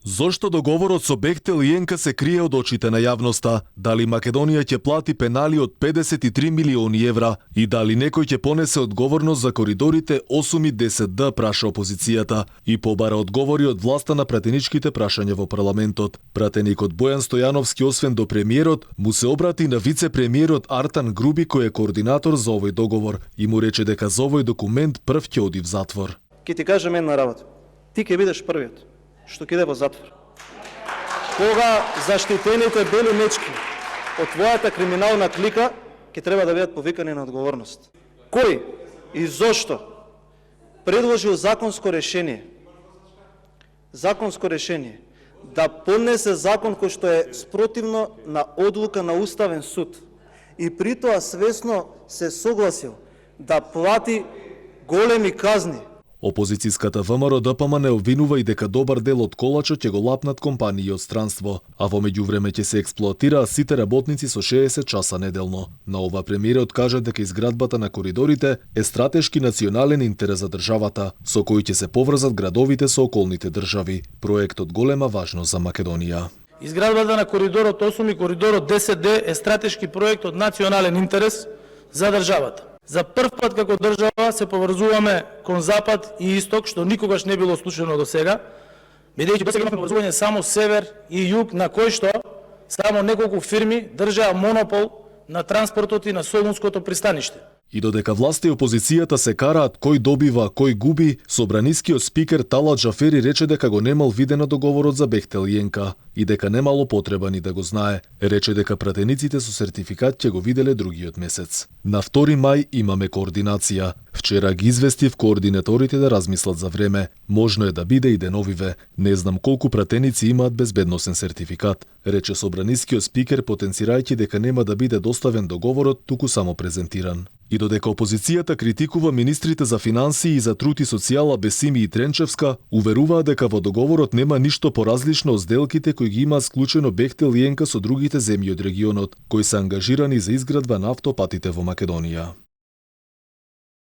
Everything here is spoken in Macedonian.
Зошто договорот со Бехтел и ЕНК се крие од очите на јавноста? Дали Македонија ќе плати пенали од 53 милиони евра и дали некој ќе понесе одговорност за коридорите 8 и 10Д, праша опозицијата и побара одговори од власта на пратеничките прашања во парламентот. Пратеникот Бојан Стојановски, освен до премиерот, му се обрати на вице-премиерот Артан Груби, кој е координатор за овој договор, и му рече дека за овој документ прв ќе оди в затвор. Ке ти кажем една работа. Ти ќе бидеш првиот што ќе иде во затвор. Кога заштитените бели мечки од твојата криминална клика ќе треба да бидат повикани на одговорност. Кој и зошто предложил законско решение да поднесе закон кој што е спротивно на одлука на Уставен суд и при тоа свесно се согласил да плати големи казни. Опозицијската ВМРО ДПМН обвинува и дека добар дел од колачот ќе го лапнат компании од странство, а во меѓувреме ќе се експлоатираат сите работници со 60 часа неделно. На ова премиерот кажа дека изградбата на коридорите е стратешки национален интерес за државата, со кој ќе се поврзат градовите со околните држави. Проектот голема важност за Македонија. Изградбата на коридорот 8 и коридорот 10Д е стратешки проект од национален интерес за државата. За прв пат како држава се поврзуваме кон запад и исток, што никогаш не било случено до сега, бидејќи до сега имаме поврзување само север и југ, на кој што само неколку фирми држаа монопол на транспортот и на Солунското пристаниште. И додека власта и опозицијата се караат кој добива, кој губи, собранискиот спикер Талат Джафери рече дека го немал видено договорот за Бехтел и ЕНК и дека немало потреба ни да го знае. Рече дека пратениците со сертификат ќе го виделе другиот месец. На 2 мај имаме координација. Вчера ги известив координаторите да размислат за време. Можно е да биде и деновиве. Не знам колку пратеници имаат безбедносен сертификат, рече собранискиот спикер, потенцирајќи дека нема да биде доставен договорот, туку само презентиран. И додека опозицијата критикува министрите за финансии и за труд и социјала Бесими и Тренчевска, уверуваа дека во договорот нема ништо поразлично од сделките кои ги има склучено Бехтел и ЕНК со другите земји од регионот, кои се ангажирани за изградба на автопатите во Македонија.